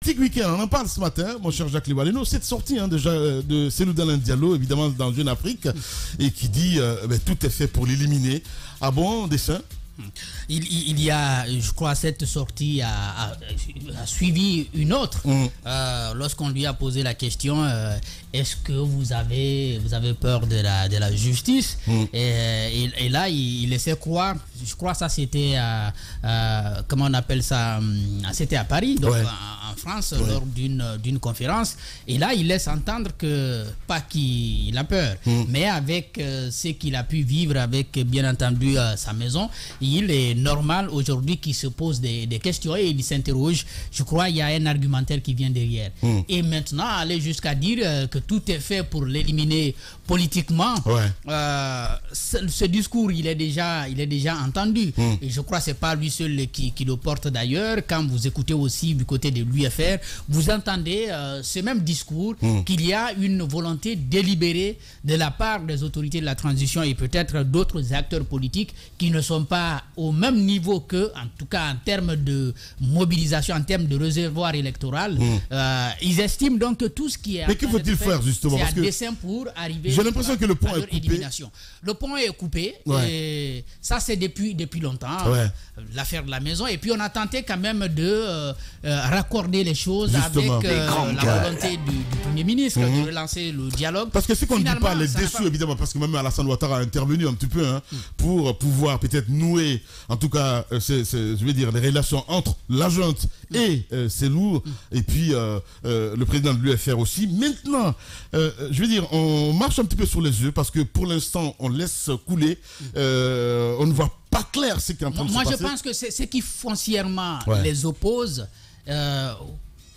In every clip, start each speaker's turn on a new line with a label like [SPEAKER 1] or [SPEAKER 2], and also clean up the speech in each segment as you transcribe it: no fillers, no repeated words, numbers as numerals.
[SPEAKER 1] Tic Week-end, on en parle ce matin, mon cher Jacques Liwaleno. Cette sortie déjà de Cellou Dalein Diallo, évidemment dans Jeune Afrique, et qui dit tout est fait pour l'éliminer. À bon dessein.
[SPEAKER 2] Il y a, je crois, cette sortie a suivi une autre. Lorsqu'on lui a posé la question, est-ce que vous avez peur de la justice, et là, il laissait croire, je crois ça c'était, comment on appelle ça, c'était à Paris, donc en France, lors d'une conférence. Et là, il laisse entendre que, pas qu'il a peur, mais avec ce qu'il a pu vivre avec, bien entendu, sa maison, il est normal aujourd'hui qu'il se pose des questions et il s'interroge. Je crois qu'il y a un argumentaire qui vient derrière. Et maintenant, aller jusqu'à dire que tout est fait pour l'éliminer politiquement, ce discours, il est déjà entendu. Et je crois que ce n'est pas lui seul qui le porte d'ailleurs. Quand vous écoutez aussi du côté de l'UFR, vous entendez ce même discours, qu'il y a une volonté délibérée de la part des autorités de la transition et peut-être d'autres acteurs politiques qui ne sont pas au même niveau que, en tout cas en termes de mobilisation, en termes de réservoir électoral. Ils estiment donc que tout ce qui est...
[SPEAKER 1] Mais que faut-il faire justement?
[SPEAKER 2] C'est un dessein pour arriver...
[SPEAKER 1] J'ai l'impression que le pont est coupé.
[SPEAKER 2] Élimination. Le pont est coupé, et ça c'est depuis longtemps, l'affaire de la maison. Et puis on a tenté quand même de raccorder les choses
[SPEAKER 1] justement
[SPEAKER 2] avec la volonté du Premier ministre de relancer le dialogue.
[SPEAKER 1] Parce que ce qu'on ne dit pas, les déçus évidemment, parce que même Alassane Ouattara a intervenu un petit peu pour pouvoir peut-être nouer, en tout cas, je vais dire, les relations entre la junte et Cellou, et puis le président de l'UFR aussi. Maintenant, je veux dire, on marche un petit peu sur les yeux parce que pour l'instant, on laisse couler, on ne voit pas clair ce qui est en train de se passer.
[SPEAKER 2] Moi, je pense que c'est ce qui foncièrement les oppose.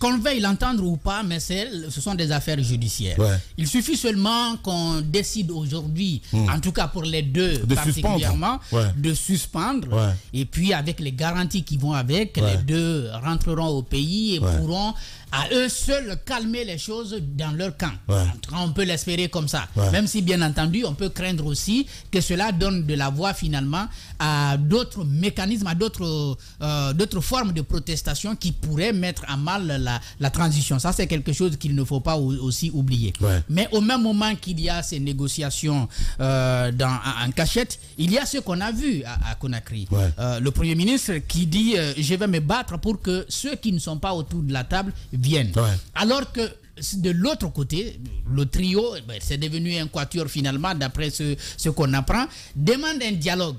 [SPEAKER 2] Qu'on veuille l'entendre ou pas, mais ce sont des affaires judiciaires. Il suffit seulement qu'on décide aujourd'hui, en tout cas pour les deux particulièrement, de suspendre. Et puis avec les garanties qui vont avec, les deux rentreront au pays et pourront à eux seuls calmer les choses dans leur camp. On peut l'espérer comme ça. Même si bien entendu, on peut craindre aussi que cela donne de la voix finalement à d'autres mécanismes, à d'autres formes de protestation qui pourraient mettre à mal la transition. Ça, c'est quelque chose qu'il ne faut pas aussi oublier. Mais au même moment qu'il y a ces négociations en cachette, il y a ce qu'on a vu à Conakry. Le Premier ministre qui dit je vais me battre pour que ceux qui ne sont pas autour de la table viennent. Alors que de l'autre côté, le trio, c'est devenu un quatuor finalement, d'après ce qu'on apprend, demande un dialogue.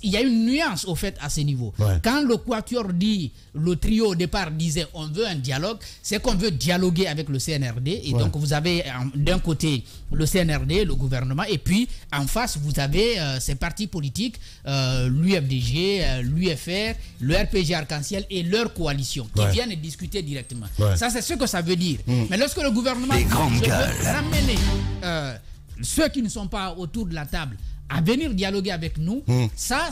[SPEAKER 2] Il y a une nuance au fait à ce niveau. Quand le quatuor dit, le trio au départ disait on veut un dialogue, c'est qu'on veut dialoguer avec le CNRD. Et donc vous avez d'un côté le CNRD, le gouvernement, et puis en face vous avez ces partis politiques, l'UFDG, l'UFR, le RPG Arc-en-Ciel et leur coalition qui viennent discuter directement. Ça, c'est ce que ça veut dire. Mais lorsque le gouvernement veut ramener ceux qui ne sont pas autour de la table à venir dialoguer avec nous, ça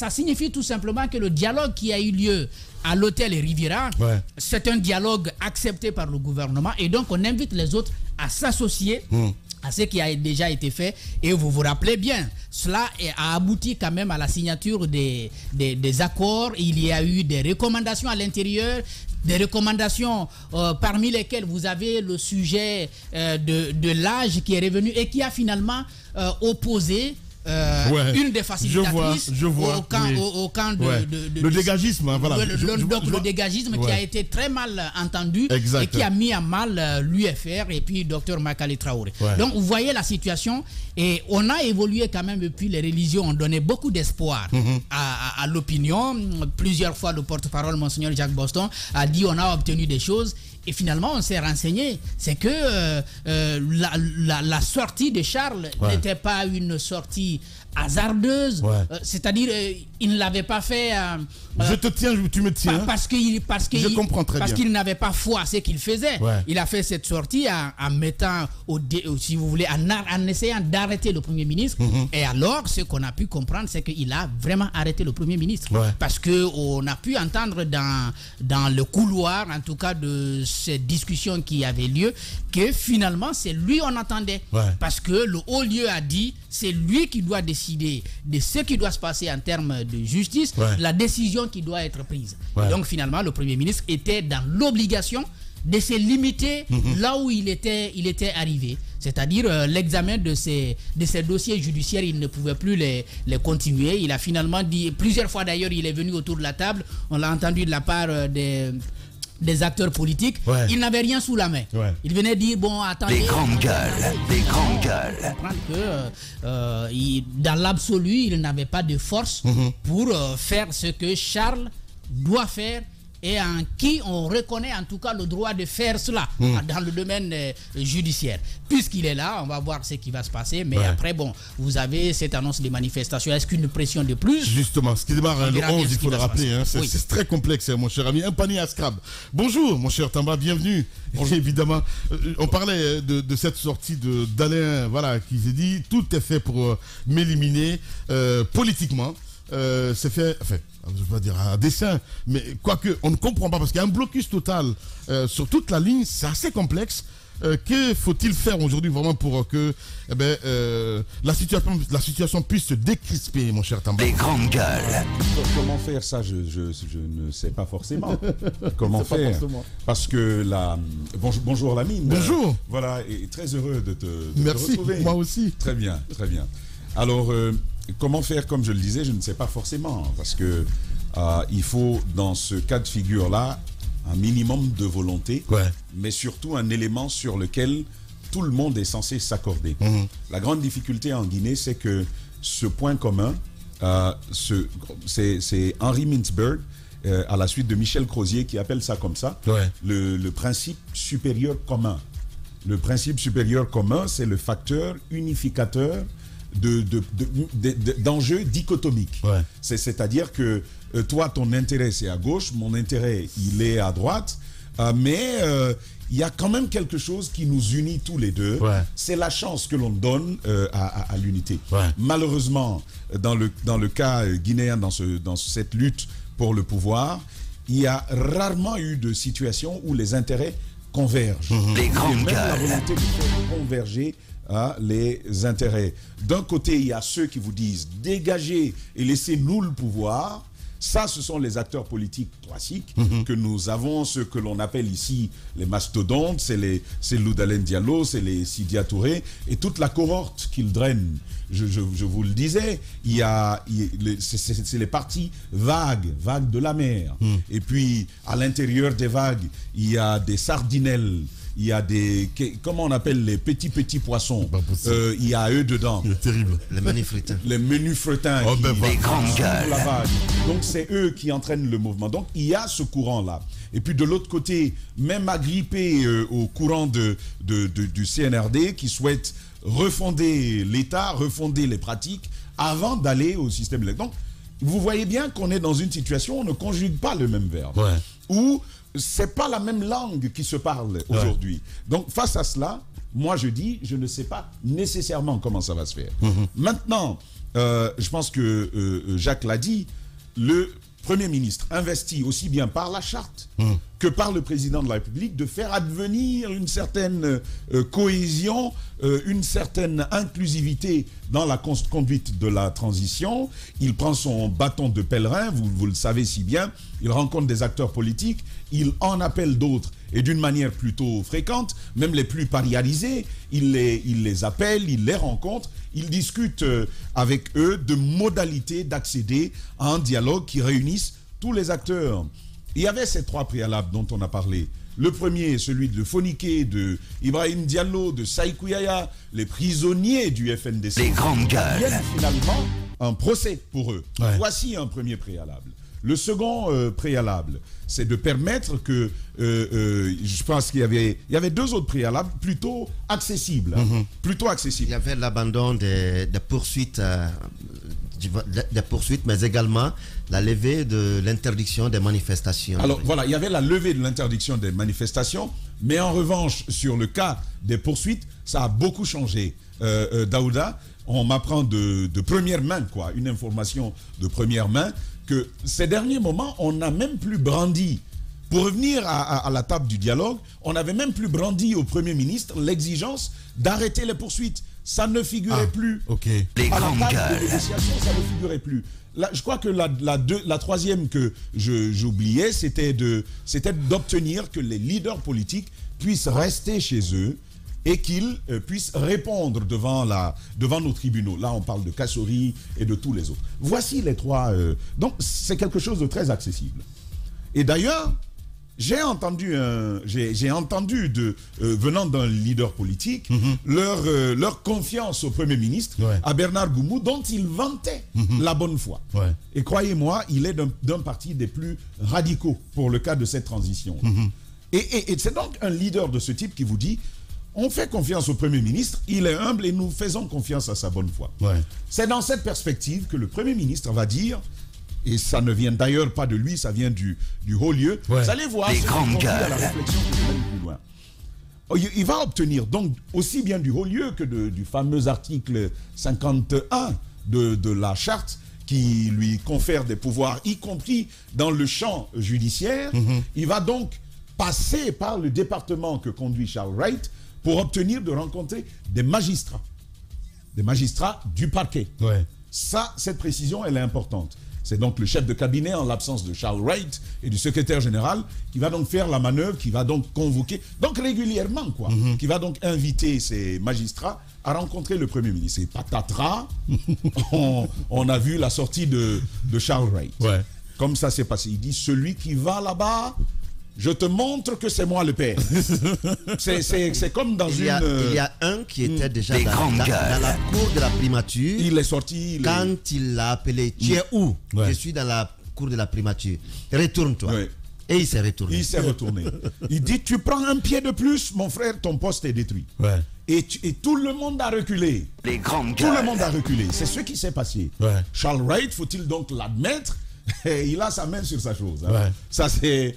[SPEAKER 2] signifie tout simplement que le dialogue qui a eu lieu à l'hôtel Riviera, c'est un dialogue accepté par le gouvernement, et donc on invite les autres à s'associer à ce qui a déjà été fait. Et vous vous rappelez bien, cela a abouti quand même à la signature des accords. Il y a eu des recommandations à l'intérieur, des recommandations parmi lesquelles vous avez le sujet de l'âge qui est revenu et qui a finalement opposé une des facilitatrices au camp
[SPEAKER 1] le dégagisme,
[SPEAKER 2] le dégagisme qui a été très mal entendu et qui a mis à mal l'UFR et puis Dr Makali Traoré. Donc vous voyez la situation, et on a évolué quand même depuis. Les religions ont donné beaucoup d'espoir à l'opinion. Plusieurs fois le porte-parole Monseigneur Jacques Boston a dit on a obtenu des choses. Et finalement, on s'est renseigné, c'est que la sortie de Charles n'était pas une sortie hasardeuse, c'est-à-dire il ne l'avait pas fait.
[SPEAKER 1] Je te tiens, tu me tiens.
[SPEAKER 2] Parce qu'il n'avait pas foi à ce qu'il faisait. Il a fait cette sortie en mettant, si vous voulez, en essayant d'arrêter le Premier ministre. Et alors, ce qu'on a pu comprendre, c'est qu'il a vraiment arrêté le Premier ministre. Parce qu'on a pu entendre dans le couloir, en tout cas de ces discussions qui avaient lieu, que finalement, c'est lui on attendait. Parce que le haut lieu a dit, c'est lui qui doit décider décider de ce qui doit se passer en termes de justice, la décision qui doit être prise. Et donc finalement, le Premier ministre était dans l'obligation de se limiter là où il était arrivé. C'est-à-dire l'examen de ces dossiers judiciaires, il ne pouvait plus les continuer. Il a finalement dit, plusieurs fois d'ailleurs, il est venu autour de la table, on l'a entendu de la part des acteurs politiques, il n'avait rien sous la main. Il venait dire, bon, attendez...
[SPEAKER 3] Des grandes gueules, des grandes gueules.
[SPEAKER 2] Dans l'absolu, il n'avait pas de force pour faire ce que Charles doit faire et en qui on reconnaît en tout cas le droit de faire cela dans le domaine judiciaire. Puisqu'il est là, on va voir ce qui va se passer. Mais après, bon, vous avez cette annonce des manifestations. Est-ce qu'une pression de plus?
[SPEAKER 1] Justement, ce qui démarre le 11, il faut le rappeler. Hein, c'est très complexe, mon cher ami. Un panier à scrap. Bonjour, mon cher Tamba, bienvenue. Bonjour. Évidemment, on parlait de cette sortie d'Alain, voilà, qui s'est dit tout est fait pour m'éliminer politiquement. C'est fait, enfin, je ne veux pas dire à dessein, mais quoique, on ne comprend pas, parce qu'il y a un blocus total sur toute la ligne, c'est assez complexe. Que faut-il faire aujourd'hui vraiment pour que la situation puisse se décrisper, mon cher Tamba?
[SPEAKER 3] Des grandes gueules.
[SPEAKER 4] Comment faire ça, je ne sais pas forcément. Comment faire? Parce que bonjour Lamine.
[SPEAKER 1] Bonjour.
[SPEAKER 4] Voilà, et très heureux de te
[SPEAKER 1] Merci,
[SPEAKER 4] retrouver.
[SPEAKER 1] moi aussi.
[SPEAKER 4] Très bien, très bien. Alors, comment faire? Comme je le disais, je ne sais pas forcément. Parce que il faut, dans ce cas de figure-là, un minimum de volonté, mais surtout un élément sur lequel tout le monde est censé s'accorder. La grande difficulté en Guinée, c'est que ce point commun, c'est Henry Mintzberg, à la suite de Michel Crozier, qui appelle ça comme ça, le principe supérieur commun. Le principe supérieur commun, c'est le facteur unificateur d'enjeux dichotomiques. C'est-à-dire que toi, ton intérêt, c'est à gauche, mon intérêt, il est à droite, mais il y a quand même quelque chose qui nous unit tous les deux. C'est la chance que l'on donne à l'unité. Malheureusement, dans le cas guinéen, dans cette lutte pour le pouvoir, il y a rarement eu de situation où les intérêts convergent.
[SPEAKER 3] Les grandes gueules.
[SPEAKER 4] La volonté de faire converger les intérêts. D'un côté, il y a ceux qui vous disent dégagez et laissez-nous le pouvoir. Ça, ce sont les acteurs politiques classiques que nous avons, ceux que l'on appelle ici les mastodontes, c'est Loudalen Diallo, c'est les Sidia Touré et toute la cohorte qu'ils drainent. Je vous le disais, c'est les parties vagues de la mer. Et puis, à l'intérieur des vagues, il y a des sardinelles. Il y a comment on appelle les petits poissons. Il y a eux dedans.
[SPEAKER 1] C'est terrible.
[SPEAKER 3] Les menus fretins.
[SPEAKER 4] Les menus fretins.
[SPEAKER 3] Les grandes gueules.
[SPEAKER 4] Donc c'est eux qui entraînent le mouvement. Donc il y a ce courant-là. Et puis de l'autre côté, même agrippé au courant du CNRD qui souhaite refonder l'État, refonder les pratiques avant d'aller au système électoral. Donc vous voyez bien qu'on est dans une situation où on ne conjugue pas le même verbe. Où c'est pas la même langue qui se parle aujourd'hui. Donc face à cela, moi je dis, je ne sais pas nécessairement comment ça va se faire. Maintenant, je pense que Jacques l'a dit, le Premier ministre investit aussi bien par la charte que par le président de la République de faire advenir une certaine cohésion, une certaine inclusivité dans la conduite de la transition. Il prend son bâton de pèlerin, vous le savez si bien, il rencontre des acteurs politiques, il en appelle d'autres et d'une manière plutôt fréquente, même les plus parialisés, il les appelle, il les rencontre, il discute avec eux de modalités d'accéder à un dialogue qui réunisse tous les acteurs. Il y avait ces trois préalables dont on a parlé. Le premier, celui de Fonike, de Ibrahim Diallo, de Saïkou Yaya, les prisonniers du FNDC.
[SPEAKER 3] Les grandes gueules.
[SPEAKER 4] Il y a finalement un procès pour eux. Voici un premier préalable. Le second préalable, c'est de permettre que, je pense qu'il y avait deux autres préalables plutôt accessibles. Plutôt accessibles.
[SPEAKER 5] Il y avait l'abandon des poursuites, mais également la levée de l'interdiction des manifestations.
[SPEAKER 4] Alors voilà, il y avait la levée de l'interdiction des manifestations, mais en revanche, sur le cas des poursuites, ça a beaucoup changé. Daouda, on m'apprend de première main, une information de première main, que ces derniers moments, on n'a même plus brandi, pour revenir à la table du dialogue, on n'avait même plus brandi au Premier ministre l'exigence d'arrêter les poursuites. ça ne figurait plus.
[SPEAKER 3] Les
[SPEAKER 4] À la
[SPEAKER 3] grandes
[SPEAKER 4] table de
[SPEAKER 3] gueules.
[SPEAKER 4] négociation, ça ne figurait plus. Là, je crois que la troisième que j'oubliais, c'était d'obtenir que les leaders politiques puissent rester chez eux et qu'ils puissent répondre devant nos tribunaux. Là, on parle de Kassori et de tous les autres. Voici les trois. Donc, c'est quelque chose de très accessible. Et d'ailleurs, j'ai entendu venant d'un leader politique, leur confiance au Premier ministre, à Bernard Goumou, dont il vantait la bonne foi. Et croyez-moi, il est d'un parti des plus radicaux pour le cas de cette transition. Et c'est donc un leader de ce type qui vous dit, on fait confiance au Premier ministre, il est humble et nous faisons confiance à sa bonne foi. C'est dans cette perspective que le Premier ministre va dire, et ça ne vient d'ailleurs pas de lui, ça vient du haut lieu, vous allez voir,
[SPEAKER 3] Les
[SPEAKER 4] c'est
[SPEAKER 3] grandes
[SPEAKER 4] à la
[SPEAKER 3] gueules.
[SPEAKER 4] réflexion que je mène plus loin. Il va obtenir donc aussi bien du haut lieu que du fameux article 51 de la charte qui lui confère des pouvoirs, y compris dans le champ judiciaire. Il va donc passer par le département que conduit Charles Wright pour obtenir de rencontrer des magistrats du parquet. Ça, cette précision, elle est importante. C'est donc le chef de cabinet, en l'absence de Charles Wright et du secrétaire général, qui va donc faire la manœuvre, qui va donc convoquer, donc régulièrement, qui va donc inviter ces magistrats à rencontrer le Premier ministre. Et patatras, on a vu la sortie de Charles Wright. Comme ça s'est passé. Il dit, celui qui va là-bas, je te montre que c'est moi le père. C'est comme dans
[SPEAKER 5] Il y a un qui était déjà
[SPEAKER 3] Des
[SPEAKER 5] dans
[SPEAKER 3] grandes gueules.
[SPEAKER 5] la cour de la primature.
[SPEAKER 4] Il est sorti.
[SPEAKER 5] Quand il l'a appelé, tu es où? Je suis dans la cour de la primature. Retourne-toi. Et il s'est retourné.
[SPEAKER 4] Il s'est retourné. Il dit, tu prends un pied de plus, mon frère, ton poste est détruit. Et tout le monde a reculé.
[SPEAKER 3] Les grandes
[SPEAKER 4] Tout le
[SPEAKER 3] gueules.
[SPEAKER 4] monde a reculé. C'est ce qui s'est passé. Charles Wright, faut-il donc l'admettre, il a sa main sur sa chose. Ça, c'est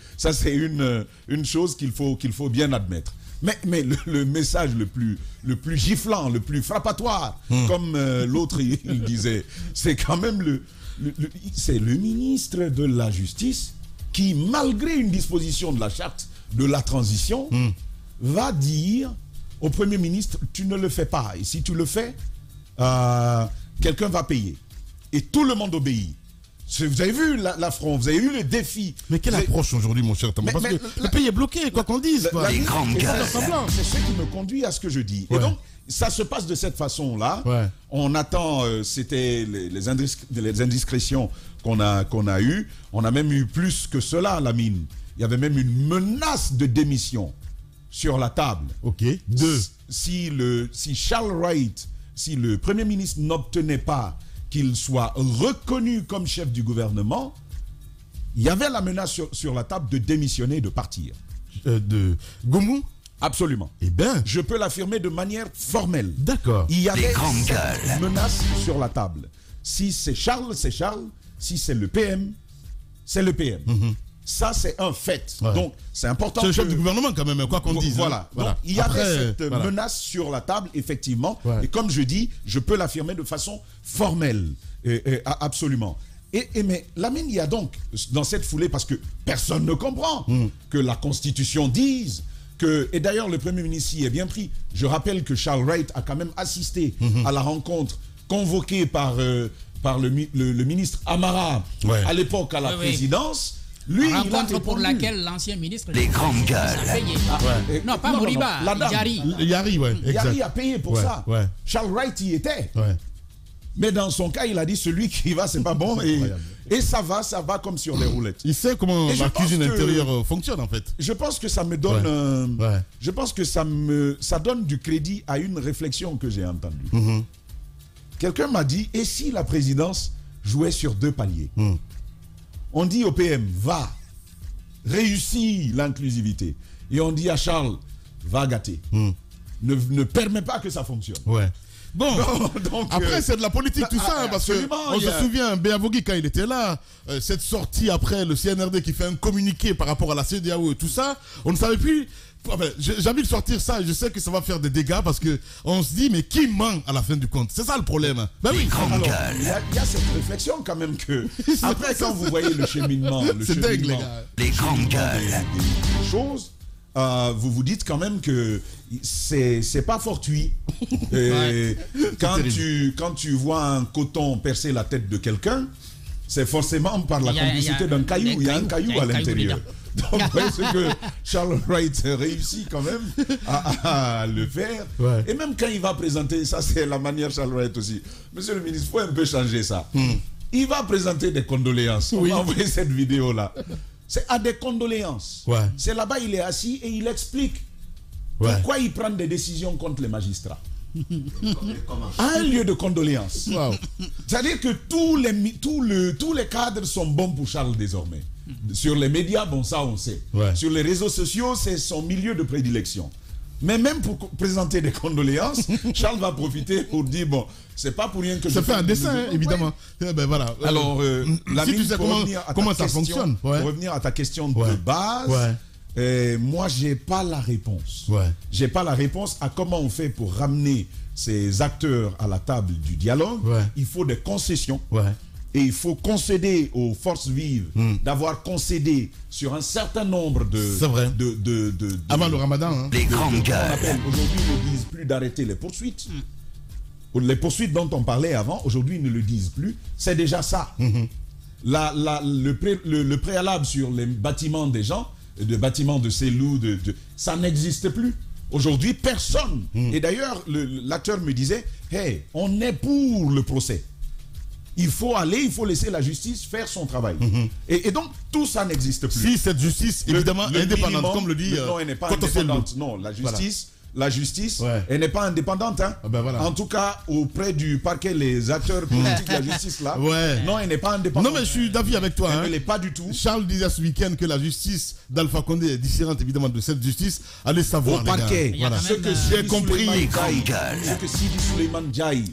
[SPEAKER 4] une chose qu'il faut bien admettre. Mais le message le plus giflant, le plus frappatoire, comme l'autre il disait, c'est quand même c'est le ministre de la Justice qui, malgré une disposition de la charte de la transition, va dire au Premier ministre, tu ne le fais pas. Et si tu le fais, quelqu'un va payer. Et tout le monde obéit. Vous avez vu l'affront, vous avez eu le défi.
[SPEAKER 1] Mais quelle approche aujourd'hui, mon cher Thomas? Parce que le pays est bloqué, quoi qu'on dise.
[SPEAKER 3] Les grandes gueules.
[SPEAKER 4] C'est ce qui me conduit à ce que je dis. Et donc, ça se passe de cette façon-là. On attend, c'était les indiscrétions qu'on a eues. On a même eu plus que cela, Lamine. Il y avait même une menace de démission sur la table. Si Charles Wright, si le Premier ministre n'obtenait pas qu'il soit reconnu comme chef du gouvernement, il y avait la menace sur la table de démissionner et de partir.
[SPEAKER 1] De Goumou?
[SPEAKER 4] Absolument.
[SPEAKER 1] Eh bien,
[SPEAKER 4] je peux l'affirmer de manière formelle.
[SPEAKER 1] D'accord.
[SPEAKER 4] Il y avait
[SPEAKER 3] cette
[SPEAKER 4] menace sur la table. Si c'est Charles, c'est Charles. Si c'est le PM, c'est le PM. Ça, c'est un fait. Donc, c'est important.
[SPEAKER 1] C'est le chef du gouvernement, quand même, quoi qu'on dise.
[SPEAKER 4] Voilà. Donc, il y avait cette menace sur la table, effectivement. Et comme je dis, je peux l'affirmer de façon formelle. Absolument. Mais Lamine, il y a donc, dans cette foulée, parce que personne ne comprend que la Constitution dise que, et d'ailleurs, le Premier ministre y est bien pris. Je rappelle que Charles Wright a quand même assisté à la rencontre convoquée par le ministre Amara à l'époque à la présidence. Lui,
[SPEAKER 2] rencontre pour laquelle l'ancien ministre
[SPEAKER 3] les grandes gueules.
[SPEAKER 2] Non, pas Moriba, Yari.
[SPEAKER 4] Yari a payé pour ça. Charles Wright y était. Mais dans son cas, il a dit celui qui va, c'est pas bon. Et ça va comme sur les roulettes.
[SPEAKER 1] Il sait comment la cuisine intérieure fonctionne, en fait.
[SPEAKER 4] Je pense que ça me donne je pense que ça donne du crédit à une réflexion que j'ai entendue. Quelqu'un m'a dit, et si la présidence jouait sur 2 paliers? On dit au PM, va, réussis l'inclusivité. Et on dit à Charles, va gâter. Ne permet pas que ça fonctionne.
[SPEAKER 1] Bon, donc, après c'est de la politique tout ça, parce qu'on se souvient, Béavogui quand il était là, cette sortie après le CNRD qui fait un communiqué par rapport à la CEDEAO et tout ça, on ne savait plus. Enfin, j'ai envie de sortir ça et je sais que ça va faire des dégâts parce qu'on se dit mais qui ment à la fin du compte? C'est ça le problème. Ben oui.
[SPEAKER 4] Alors, il y a cette réflexion quand même que après quand vous voyez le cheminement,
[SPEAKER 1] c'est dingue les gars.
[SPEAKER 3] Les grandes gueules.
[SPEAKER 4] Des choses, vous vous dites quand même que c'est pas fortuit. Quand tu vois un coton percer la tête de quelqu'un, c'est forcément par la complicité d'un caillou. Il y a un caillou à l'intérieur. Donc, c'est que Charles Wright réussit quand même à le faire. Ouais. Et même quand il va présenter, ça c'est la manière Charles Wright aussi. Monsieur le ministre, il faut un peu changer ça. Il va présenter des condoléances. On va envoyer cette vidéo-là. C'est à des condoléances. Ouais. C'est là-bas, il est assis et il explique pourquoi il prend des décisions contre les magistrats. À un lieu de condoléances. Wow. C'est-à-dire que tous les cadres sont bons pour Charles désormais. Sur les médias, bon, ça on sait. Ouais. Sur les réseaux sociaux, c'est son milieu de prédilection. Mais même pour présenter des condoléances, Charles va profiter pour dire, bon, c'est pas pour rien que
[SPEAKER 1] ça fait un dessin, hein, évidemment. Ouais. Ben, voilà.
[SPEAKER 4] Alors,
[SPEAKER 1] si tu sais comment ça fonctionne.
[SPEAKER 4] Pour revenir à ta question de base, moi, j'ai pas la réponse. Ouais. J'ai pas la réponse à comment on fait pour ramener ces acteurs à la table du dialogue. Ouais. Il faut des concessions. Ouais. Et il faut concéder aux forces vives d'avoir concédé sur un certain nombre de
[SPEAKER 1] avant le ramadan. Hein.
[SPEAKER 3] Les grandes gueules.
[SPEAKER 4] Aujourd'hui, ils ne disent plus d'arrêter les poursuites. Les poursuites dont on parlait avant, aujourd'hui, ils ne le disent plus. C'est déjà ça. Le préalable sur les bâtiments des gens, de bâtiments de Cellou, ça n'existe plus. Aujourd'hui, personne. Et d'ailleurs, l'acteur me disait, hey, on est pour le procès. Il faut laisser la justice faire son travail. Et donc, tout ça n'existe plus.
[SPEAKER 1] Si cette justice, évidemment, indépendante, minimum, comme le dit...
[SPEAKER 4] Non, elle n'est pas indépendante. Non, la justice, elle n'est pas indépendante. Hein. Ah ben voilà. En tout cas, auprès du parquet, les acteurs politiques de la justice, là, non, elle n'est pas indépendante.
[SPEAKER 1] Non, mais je suis d'avis avec toi.
[SPEAKER 4] Elle ne l'est pas du tout.
[SPEAKER 1] Charles disait ce week-end que la justice d'Alpha Condé est différente, évidemment, de cette justice. Allez savoir,
[SPEAKER 4] au parquet,
[SPEAKER 1] voilà.
[SPEAKER 4] Ce que j'ai compris, ce que Sidi Souleymane Ndiaye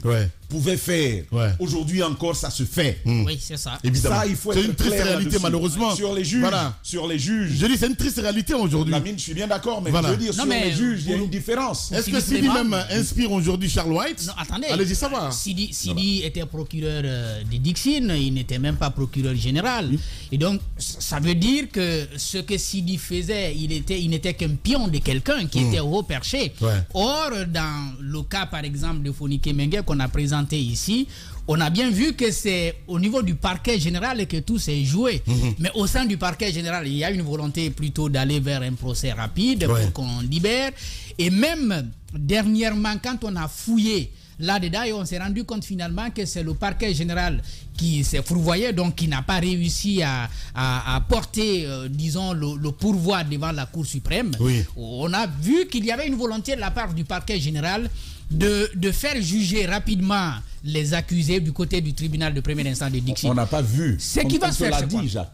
[SPEAKER 4] pouvait faire. Aujourd'hui encore, ça se fait.
[SPEAKER 2] Oui, c'est ça.
[SPEAKER 1] Évidemment.
[SPEAKER 4] Ça, il faut
[SPEAKER 1] être clair. C'est une triste réalité, malheureusement.
[SPEAKER 4] Sur les juges. Voilà. Sur les juges.
[SPEAKER 1] Je dis, c'est une triste réalité aujourd'hui.
[SPEAKER 4] Lamine, je suis bien d'accord, mais je veux dire, sur les juges, il y a une différence.
[SPEAKER 1] Est-ce que Sidi même inspire aujourd'hui Charles White?
[SPEAKER 2] Non, attendez.
[SPEAKER 1] Allez-y savoir.
[SPEAKER 2] Sidi était procureur de Dixine, il n'était même pas procureur général. Et donc, ça veut dire que ce que Sidi faisait, il n'était qu'un pion de quelqu'un qui était haut perché. Or, dans le cas, par exemple, de Fonike Mengue qu'on a présenté ici, on a bien vu que c'est au niveau du parquet général que tout s'est joué. Mais au sein du parquet général, il y a une volonté plutôt d'aller vers un procès rapide pour qu'on libère. Et même dernièrement, quand on a fouillé là-dedans, on s'est rendu compte finalement que c'est le parquet général qui s'est fourvoyé, donc qui n'a pas réussi à porter, disons, le pourvoi devant la Cour suprême. On a vu qu'il y avait une volonté de la part du parquet général de faire juger rapidement les accusés du côté du tribunal de première instance de Dixine.
[SPEAKER 4] On n'a pas vu.
[SPEAKER 2] Ce qui va se faire, c'est quoi?
[SPEAKER 4] Dit, Jacques.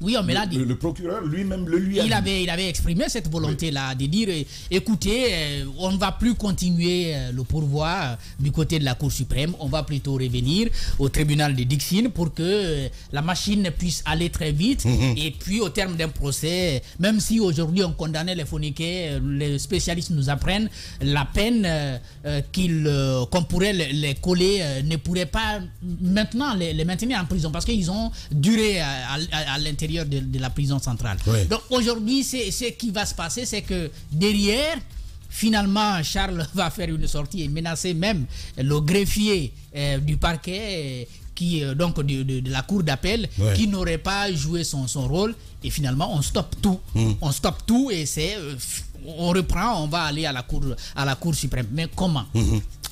[SPEAKER 2] Oui, on me l'a dit.
[SPEAKER 4] Le procureur lui-même le lui a dit.
[SPEAKER 2] Il avait exprimé cette volonté-là de dire, écoutez, on ne va plus continuer le pourvoi du côté de la Cour suprême, on va plutôt revenir au tribunal de Dixine pour que la machine puisse aller très vite. Et puis, au terme d'un procès, même si aujourd'hui on condamnait les Foniquets, les spécialistes nous apprennent la peine qu'on pourrait les coller ne pourrait pas maintenant les maintenir en prison parce qu'ils ont duré à l'intérieur de la prison centrale. Donc aujourd'hui, ce qui va se passer, c'est que derrière, finalement, Charles va faire une sortie et menacer même le greffier du parquet donc de la cour d'appel qui n'aurait pas joué son rôle. Et finalement, on stoppe tout. On stoppe tout et on reprend, on va aller à la cour suprême. Mais comment?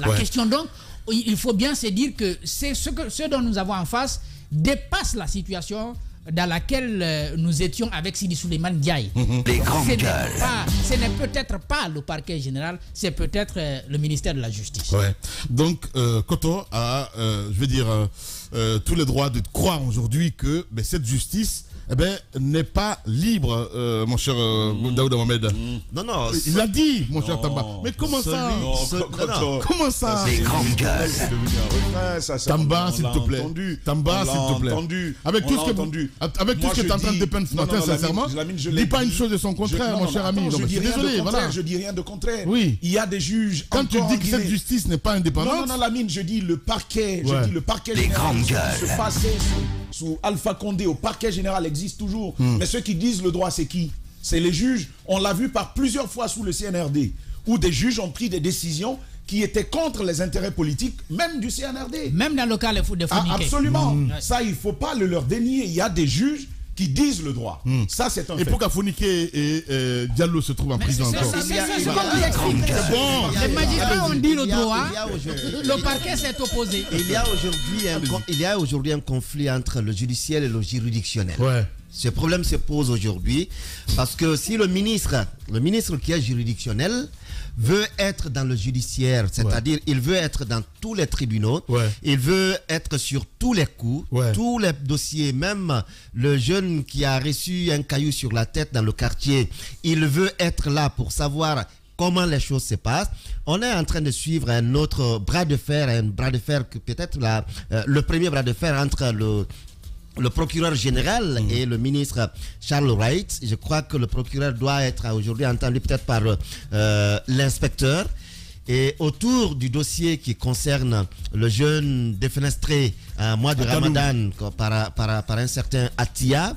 [SPEAKER 2] La question donc, il faut bien se dire que ce dont nous avons en face dépasse la situation dans laquelle nous étions avec Sidi Souleymane Ndiaye. Ce n'est peut-être pas le parquet général, c'est peut-être le ministère de la Justice.
[SPEAKER 1] Donc, Koto a, je veux dire, tous les droits de croire aujourd'hui que cette justice n'est pas libre, mon cher Daouda Mohamed.
[SPEAKER 5] Non.
[SPEAKER 1] Il l'a dit, mon cher Tamba. Mais comment ça? Comment ça?
[SPEAKER 3] Les grandes gueules.
[SPEAKER 1] Tamba, s'il te plaît. Tamba, s'il te plaît. Avec tout ce que tu es en train de dépeindre ce matin, sincèrement, dis pas une chose de son contraire, mon cher ami.
[SPEAKER 4] Je dis désolé, voilà. Je dis rien de contraire.
[SPEAKER 1] Oui.
[SPEAKER 4] Il y a des juges.
[SPEAKER 1] Quand tu dis que cette justice n'est pas indépendante.
[SPEAKER 4] Non, Lamine, je dis le parquet. Je dis le parquet général. Se passait sous Alpha Condé au parquet général existe toujours. Mais ceux qui disent le droit, c'est qui? C'est les juges. On l'a vu par plusieurs fois sous le CNRD, où des juges ont pris des décisions qui étaient contre les intérêts politiques, même du CNRD.
[SPEAKER 2] Même dans le cas de Founiké.
[SPEAKER 4] Absolument. Ça, il ne faut pas le leur dénier. Il y a des juges qui disent le droit. Ça, c'est un fait.
[SPEAKER 1] Et pourquoi Founiké et Diallo se trouvent en prison encore?
[SPEAKER 2] C'est bon. Les magistrats ont dit le droit. Le parquet s'est opposé.
[SPEAKER 5] Il y a aujourd'hui un conflit entre le judiciaire et le juridictionnel.
[SPEAKER 1] Ouais.
[SPEAKER 5] Ce problème se pose aujourd'hui parce que si le ministre qui est juridictionnel veut être dans le judiciaire, c'est-à-dire il veut être dans tous les tribunaux, il veut être sur tous les coups, tous les dossiers, même le jeune qui a reçu un caillou sur la tête dans le quartier, il veut être là pour savoir comment les choses se passent. On est en train de suivre un autre bras de fer, que peut-être le premier bras de fer entre le procureur général et le ministre Charles Wright. Je crois que le procureur doit être aujourd'hui entendu peut-être par l'inspecteur. Et autour du dossier qui concerne le jeune défenestré à mois de Ramadan par un certain Atia,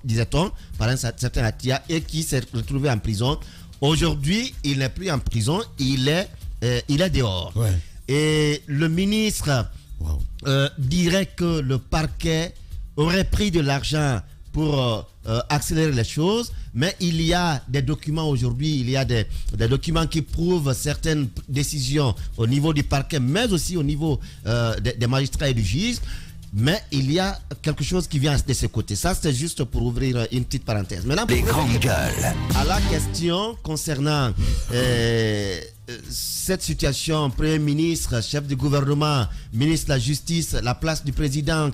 [SPEAKER 5] disait-on, par un certain Atia, et qui s'est retrouvé en prison. Aujourd'hui, il n'est plus en prison, il est dehors. Ouais. Et le ministre dirait que le parquet aurait pris de l'argent pour accélérer les choses, mais il y a des documents aujourd'hui, il y a des documents qui prouvent certaines décisions au niveau du parquet, mais aussi au niveau des magistrats et du juge. Mais il y a quelque chose qui vient de ce côté. Ça, c'est juste pour ouvrir une petite parenthèse. Maintenant,
[SPEAKER 3] les grandes gueules.
[SPEAKER 5] À la question concernant cette situation, Premier ministre, chef du gouvernement, ministre de la Justice, la place du président,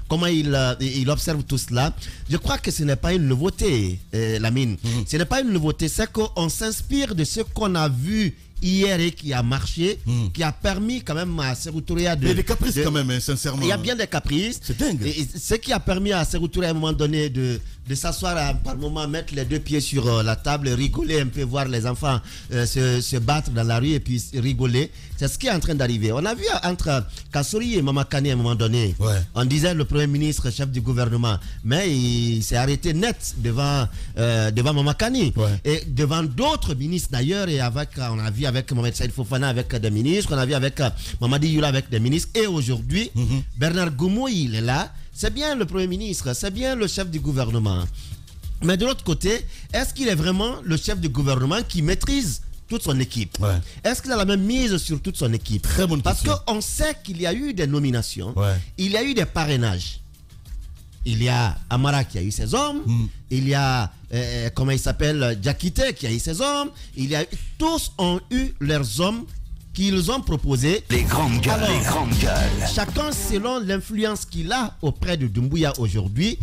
[SPEAKER 5] comment il observe tout cela, je crois que ce n'est pas une nouveauté, Lamine. Ce n'est pas une nouveauté, c'est qu'on s'inspire de ce qu'on a vu hier et qui a marché, qui a permis quand même à Sékou Touré de...
[SPEAKER 1] Il y a des caprices quand même, hein, sincèrement.
[SPEAKER 5] Il y a bien des caprices.
[SPEAKER 1] C'est dingue.
[SPEAKER 5] Et ce qui a permis à Sékou Touré à un moment donné de s'asseoir par moment, mettre les deux pieds sur la table, rigoler un peu, voir les enfants se battre dans la rue et puis rigoler. C'est ce qui est en train d'arriver. On a vu entre Kassori et Mamakani à un moment donné, on disait le Premier ministre, chef du gouvernement, mais il s'est arrêté net devant Mamakani. Et devant d'autres ministres d'ailleurs, et on a vu avec Mohamed Saïd Fofana avec des ministres, on a vu avec Mamadi Youla avec des ministres, et aujourd'hui, Bernard Goumou, il est là. C'est bien le Premier ministre, c'est bien le chef du gouvernement. Mais de l'autre côté, est-ce qu'il est vraiment le chef du gouvernement qui maîtrise toute son équipe? Est-ce qu'il a la même mise sur toute son équipe?
[SPEAKER 1] Très bonne question.
[SPEAKER 5] Parce qu'on sait qu'il y a eu des nominations, il y a eu des parrainages. Il y a Amara qui a eu ses hommes, il y a, comment il s'appelle, Diakité qui a eu ses hommes, tous ont eu leurs hommes qu'ils ont proposé.
[SPEAKER 3] Les grandes gueules,
[SPEAKER 5] alors,
[SPEAKER 3] les grandes gueules.
[SPEAKER 5] Chacun, selon l'influence qu'il a auprès de Doumbouya aujourd'hui,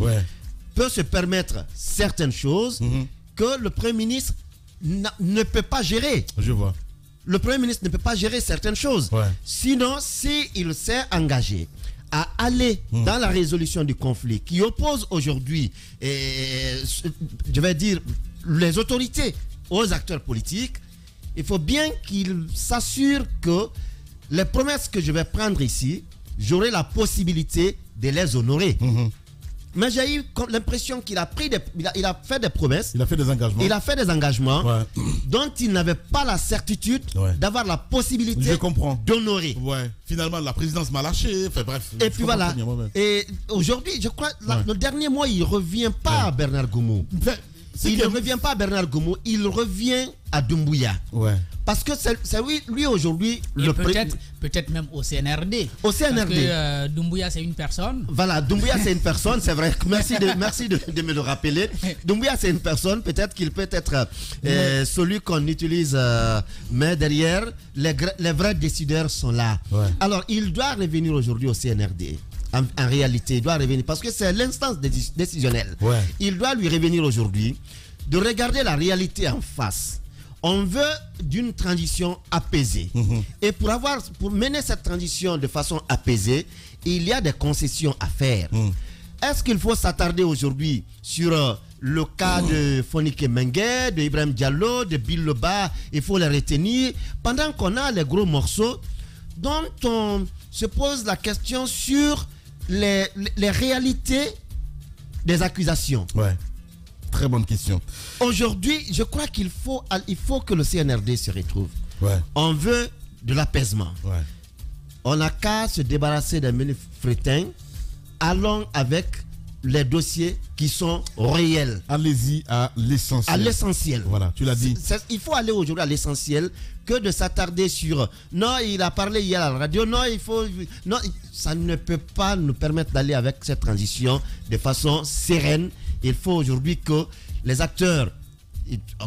[SPEAKER 5] peut se permettre certaines choses que le Premier ministre ne peut pas gérer.
[SPEAKER 1] Je vois.
[SPEAKER 5] Le Premier ministre ne peut pas gérer certaines choses. Sinon, s'il s'est engagé à aller dans la résolution du conflit qui oppose aujourd'hui, je vais dire, les autorités aux acteurs politiques, il faut bien qu'il s'assure que les promesses que je vais prendre ici, j'aurai la possibilité de les honorer. Mais j'ai eu l'impression qu'il a fait des promesses.
[SPEAKER 1] Il a fait des engagements.
[SPEAKER 5] Il a fait des engagements dont il n'avait pas la certitude d'avoir la possibilité d'honorer.
[SPEAKER 1] Finalement, la présidence m'a lâché. Enfin, bref.
[SPEAKER 5] Et puis voilà. Et aujourd'hui, je crois, le dernier mois, il ne revient pas à Bernard Goumou. Il ne revient pas à Bernard Goumou, il revient à Doumbouya. Parce que c'est lui aujourd'hui
[SPEAKER 2] peut-être même au CNRD.
[SPEAKER 5] Au CNRD.
[SPEAKER 2] Parce que Doumbouya c'est une personne.
[SPEAKER 5] Voilà, Doumbouya c'est une personne, c'est vrai. Merci de me le rappeler. Doumbouya c'est une personne, peut-être qu'il peut être celui qu'on utilise, mais derrière, les vrais décideurs sont là. Alors, il doit revenir aujourd'hui au CNRD. En réalité, il doit revenir parce que c'est l'instance décisionnelle. Il doit lui revenir aujourd'hui de regarder la réalité en face. On veut d'une transition apaisée. Et pour mener cette transition de façon apaisée, il y a des concessions à faire. Est-ce qu'il faut s'attarder aujourd'hui sur le cas de Founiké Mengué, de Ibrahim Diallo, de Bill Leba? Il faut les retenir pendant qu'on a les gros morceaux dont on se pose la question sur les réalités des accusations.
[SPEAKER 1] Très bonne question.
[SPEAKER 5] Aujourd'hui, je crois qu'il faut que le CNRD se retrouve. On veut de l'apaisement. On n'a qu'à se débarrasser des menus frétins. Allons avec les dossiers qui sont réels.
[SPEAKER 1] Allez-y à l'essentiel.
[SPEAKER 5] À l'essentiel.
[SPEAKER 1] Voilà, tu l'as dit.
[SPEAKER 5] Il faut aller aujourd'hui à l'essentiel que de s'attarder sur non, il a parlé hier à la radio, non, il faut. Non, ça ne peut pas nous permettre d'aller avec cette transition de façon sereine. Il faut aujourd'hui que les acteurs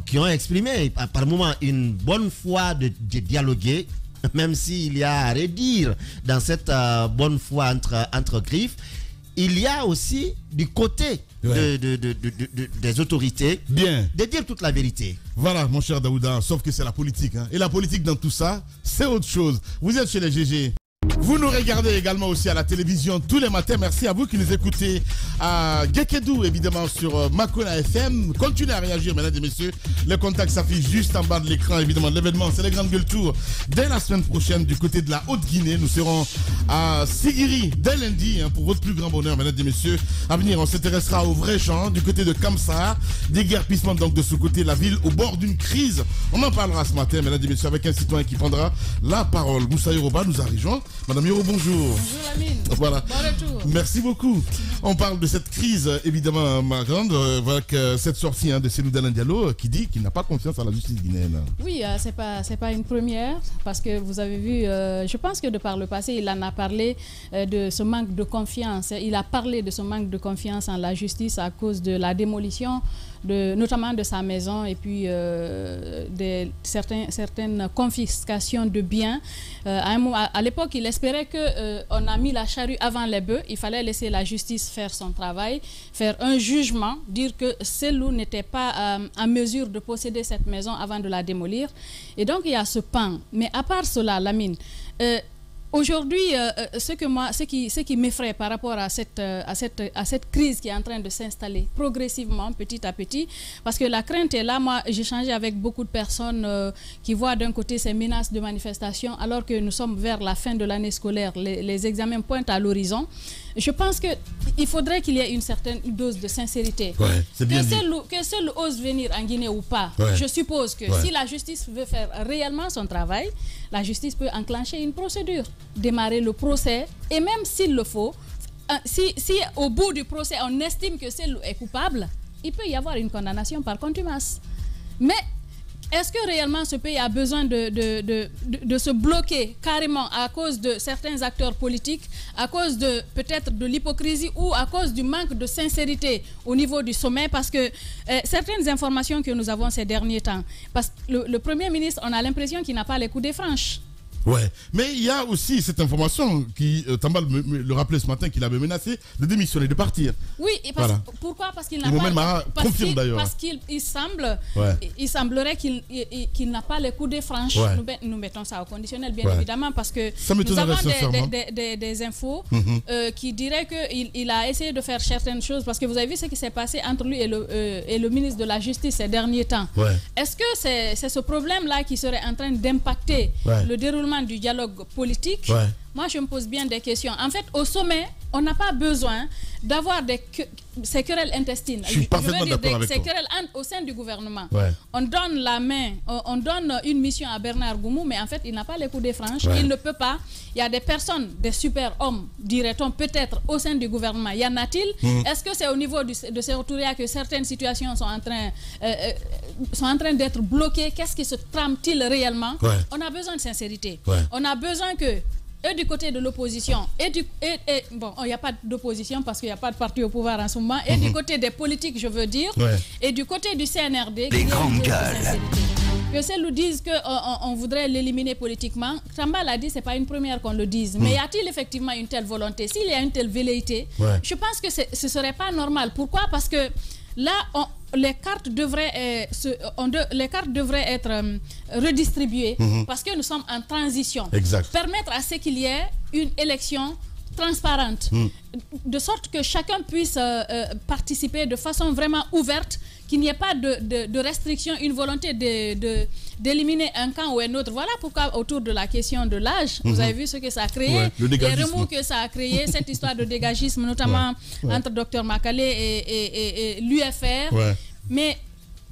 [SPEAKER 5] qui ont exprimé par moment une bonne foi de dialoguer, même s'il y a à redire dans cette bonne foi entre griffes, il y a aussi du côté des autorités de dire toute la vérité.
[SPEAKER 1] Voilà, mon cher Daouda, sauf que c'est la politique. Hein. Et la politique dans tout ça, c'est autre chose. Vous êtes chez les GG. Vous nous regardez également aussi à la télévision tous les matins. Merci à vous qui nous écoutez à Gekedou, évidemment, sur Makona FM. Continuez à réagir, mesdames et messieurs. Le contact s'affiche juste en bas de l'écran, évidemment. L'événement, c'est les Grandes Gueules Tour. Dès la semaine prochaine, du côté de la Haute-Guinée, nous serons à Sigiri dès lundi, hein, pour votre plus grand bonheur, mesdames et messieurs. À venir, on s'intéressera au vrai champ du côté de Kamsa. Déguerpissement donc de ce côté, la ville au bord d'une crise. On en parlera ce matin, mesdames et messieurs, avec un citoyen qui prendra la parole. Moussa Yoruba nous a rejoint. Madame Yoro, bonjour.
[SPEAKER 6] Bonjour Lamine.
[SPEAKER 1] Voilà.
[SPEAKER 6] Bon retour.
[SPEAKER 1] Merci beaucoup. On parle de cette crise, évidemment, ma grande, avec cette sortie de Cellou Dalein Diallo qui dit qu'il n'a pas confiance à la justice guinéenne.
[SPEAKER 6] Oui, c'est pas une première, parce que vous avez vu, je pense que de par le passé, il en a parlé de ce manque de confiance. Il a parlé de ce manque de confiance en la justice à cause de la démolition, notamment de sa maison, et puis certaines confiscations de biens. À l'époque, il espérait qu'on a mis la charrue avant les bœufs. Il fallait laisser la justice faire son travail, faire un jugement, dire que Cellou n'était pas en mesure de posséder cette maison avant de la démolir. Et donc, il y a ce pan. Mais à part cela, Lamine, aujourd'hui, ce qui m'effraie par rapport à cette crise qui est en train de s'installer progressivement, petit à petit, parce que la crainte est là. Moi, j'ai échangé avec beaucoup de personnes qui voient d'un côté ces menaces de manifestation, alors que nous sommes vers la fin de l'année scolaire, les examens pointent à l'horizon. Je pense qu'il faudrait qu'il y ait une certaine dose de sincérité. Que Cellou ose venir en Guinée ou pas, je suppose que si la justice veut faire réellement son travail, la justice peut enclencher une procédure, démarrer le procès, et même s'il le faut, si au bout du procès on estime que Cellou est coupable, il peut y avoir une condamnation par contumace. Mais est-ce que réellement ce pays a besoin de se bloquer carrément à cause de certains acteurs politiques, à cause peut-être de l'hypocrisie ou à cause du manque de sincérité au niveau du sommet? Parce que certaines informations que nous avons ces derniers temps, parce que le Premier ministre, on a l'impression qu'il n'a pas les coudées franches.
[SPEAKER 1] Ouais, mais il y a aussi cette information qui, Tambal le rappelait ce matin, qu'il avait menacé de démissionner, de partir.
[SPEAKER 6] Oui, et pourquoi? Parce qu'il n'a
[SPEAKER 1] pas... confirme d'ailleurs.
[SPEAKER 6] Parce qu'il semblerait qu'il n'a pas les coudées franches. Nous mettons ça au conditionnel, bien évidemment, parce que nous avons des infos qui diraient qu'il a essayé de faire certaines choses, parce que vous avez vu ce qui s'est passé entre lui et le ministre de la Justice ces derniers temps. Est-ce que c'est ce problème-là qui serait en train d'impacter le déroulement du dialogue politique? Moi, je me pose bien des questions. En fait, au sommet, on n'a pas besoin d'avoir ces querelles intestines.
[SPEAKER 1] Je suis parfaitement d'accord avec
[SPEAKER 6] ces querelles au sein du gouvernement. On donne la main, on donne une mission à Bernard Goumou, mais en fait, il n'a pas les coudées franches. Il ne peut pas. Il y a des personnes, des super-hommes, dirait-on, peut-être au sein du gouvernement. Y en a-t-il? Est-ce que c'est au niveau de Séroutoria que certaines situations sont en train d'être bloquées? Qu'est-ce qui se trame-t-il réellement? On a besoin de sincérité. On a besoin que du côté de l'opposition, bon, il n'y a pas d'opposition parce qu'il n'y a pas de parti au pouvoir en ce moment, et du côté des politiques, je veux dire, et du côté du CNRD,
[SPEAKER 3] les grandes gueules.
[SPEAKER 6] Que celles nous disent qu'on voudrait l'éliminer politiquement. Tambal a dit que ce n'est pas une première qu'on le dise, mais y a-t-il effectivement une telle volonté? S'il y a une telle velléité, je pense que ce ne serait pas normal. Pourquoi? Parce que là, les cartes devraient être redistribuées parce que nous sommes en transition. Permettre à ce qu'il y ait une élection transparente, de sorte que chacun puisse participer de façon vraiment ouverte, qu'il n'y ait pas de restriction, une volonté d'éliminer un camp ou un autre. Voilà pourquoi autour de la question de l'âge, vous avez vu ce que ça a créé, les remous que ça a créé, cette histoire de dégagisme, notamment entre Dr Makale et l'UFR. Mais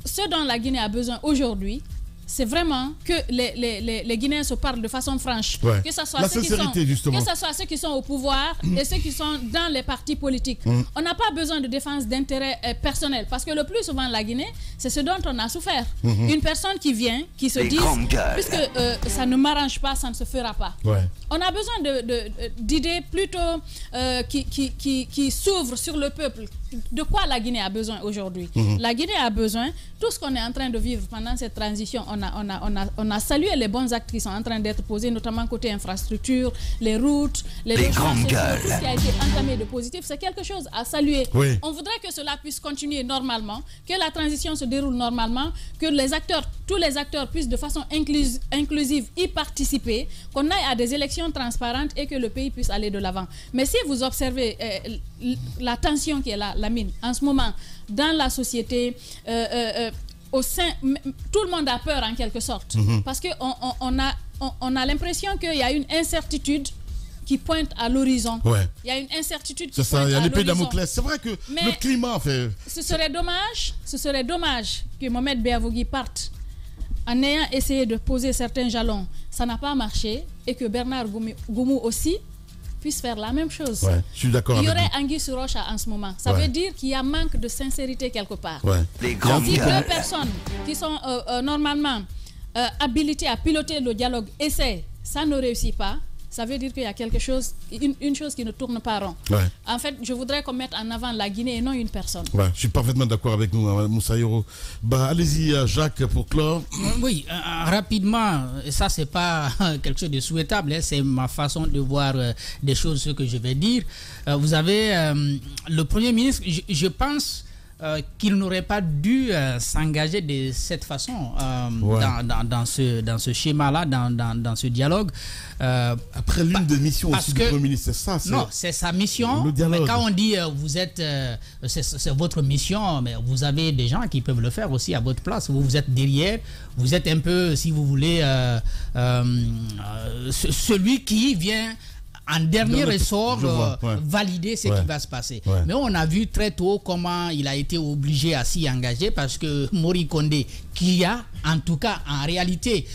[SPEAKER 6] ce dont la Guinée a besoin aujourd'hui, c'est vraiment que les Guinéens se parlent de façon franche.
[SPEAKER 1] Ouais.
[SPEAKER 6] Que ce soit
[SPEAKER 1] La
[SPEAKER 6] ceux
[SPEAKER 1] sincérité, justement.
[SPEAKER 6] que ce soit ceux qui sont au pouvoir et ceux qui sont dans les partis politiques. On n'a pas besoin de défense d'intérêt personnel. Parce que le plus souvent, la Guinée, c'est ce dont on a souffert. Une personne qui vient, qui se dit, puisque ça ne m'arrange pas, ça ne se fera pas.
[SPEAKER 1] Ouais.
[SPEAKER 6] On a besoin d'idées plutôt qui s'ouvrent sur le peuple. De quoi la Guinée a besoin aujourd'hui? La Guinée a besoin, tout ce qu'on est en train de vivre pendant cette transition, on a salué les bons actes qui sont en train d'être posés, notamment côté infrastructure, les routes, les logements sociaux, tout ce qui a été entamé de positif, c'est quelque chose à saluer.
[SPEAKER 1] Oui.
[SPEAKER 6] On voudrait que cela puisse continuer normalement, que la transition se déroule normalement, que tous les acteurs puissent de façon inclusive y participer, qu'on aille à des élections transparentes et que le pays puisse aller de l'avant. Mais si vous observez la tension qui est là, la mine, en ce moment, dans la société, au sein, tout le monde a peur en quelque sorte, parce qu'on a l'impression qu'il y a une incertitude qui pointe à l'horizon.
[SPEAKER 1] Ouais.
[SPEAKER 6] Il y a une incertitude qui
[SPEAKER 1] C'est ça,
[SPEAKER 6] pointe
[SPEAKER 1] il y a
[SPEAKER 6] à
[SPEAKER 1] l'épée
[SPEAKER 6] l'horizon.
[SPEAKER 1] Damoclès. C'est vrai que
[SPEAKER 6] Mais
[SPEAKER 1] le climat fait...
[SPEAKER 6] Ce serait dommage que Mohamed Beavogui parte en ayant essayé de poser certains jalons. Ça n'a pas marché et que Bernard Goumou aussi puisse faire la même chose.
[SPEAKER 1] Ouais, je suis d'accord avec
[SPEAKER 6] Il y
[SPEAKER 1] vous.
[SPEAKER 6] aurait anguille sur roche en ce moment. Ça veut dire qu'il y a manque de sincérité quelque part.
[SPEAKER 1] Ouais.
[SPEAKER 6] Si deux personnes qui sont normalement habilitées à piloter le dialogue essaient, ça ne réussit pas, ça veut dire qu'il y a quelque chose, une chose qui ne tourne pas rond.
[SPEAKER 1] Ouais.
[SPEAKER 6] En fait, je voudrais qu'on mette en avant la Guinée et non une personne.
[SPEAKER 1] Ouais, je suis parfaitement d'accord avec nous, Moussa Yoro. Bah, allez-y, Jacques, pour clore.
[SPEAKER 2] Oui, rapidement, ça c'est pas quelque chose de souhaitable, hein, c'est ma façon de voir des choses, ce que je vais dire. Vous avez le Premier ministre, je pense qu'il n'aurait pas dû s'engager de cette façon dans ce schéma-là, dans ce dialogue.
[SPEAKER 1] Après l'une des missions aussi du Premier ministre, c'est ça.
[SPEAKER 2] Non, c'est sa mission.
[SPEAKER 1] Le dialogue.
[SPEAKER 2] Mais quand on dit vous êtes, c'est votre mission, mais vous avez des gens qui peuvent le faire aussi à votre place. Vous êtes derrière, vous êtes un peu, si vous voulez, celui qui vient en dernier ressort valider ce qui va se passer. Ouais. Mais on a vu très tôt comment il a été obligé à s'y engager parce que Mori Kondé, qui a en tout cas en réalité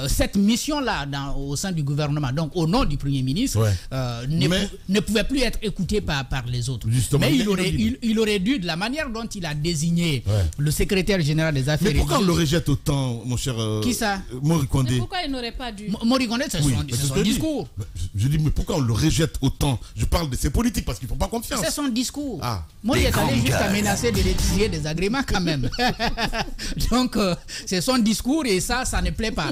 [SPEAKER 2] cette mission-là au sein du gouvernement, donc au nom du Premier ministre, ne pouvait plus être écouté par les autres.
[SPEAKER 1] Justement,
[SPEAKER 2] mais il aurait dû, de la manière dont il a désigné le secrétaire général des affaires...
[SPEAKER 1] Mais pourquoi on le rejette autant, mon cher
[SPEAKER 2] qui ça?
[SPEAKER 1] Mori Kondé?
[SPEAKER 6] Mais pourquoi il n'aurait pas dû?
[SPEAKER 2] Mori Kondé, c'est son discours.
[SPEAKER 1] Je dis, mais pourquoi on le rejette autant? Je parle de ses politiques parce qu'ils ne font pas confiance.
[SPEAKER 2] C'est son discours.
[SPEAKER 1] Ah.
[SPEAKER 2] Mori est allé jusqu'à menacer de retirer des agréments quand même. Donc, c'est son discours et ça ne plaît pas.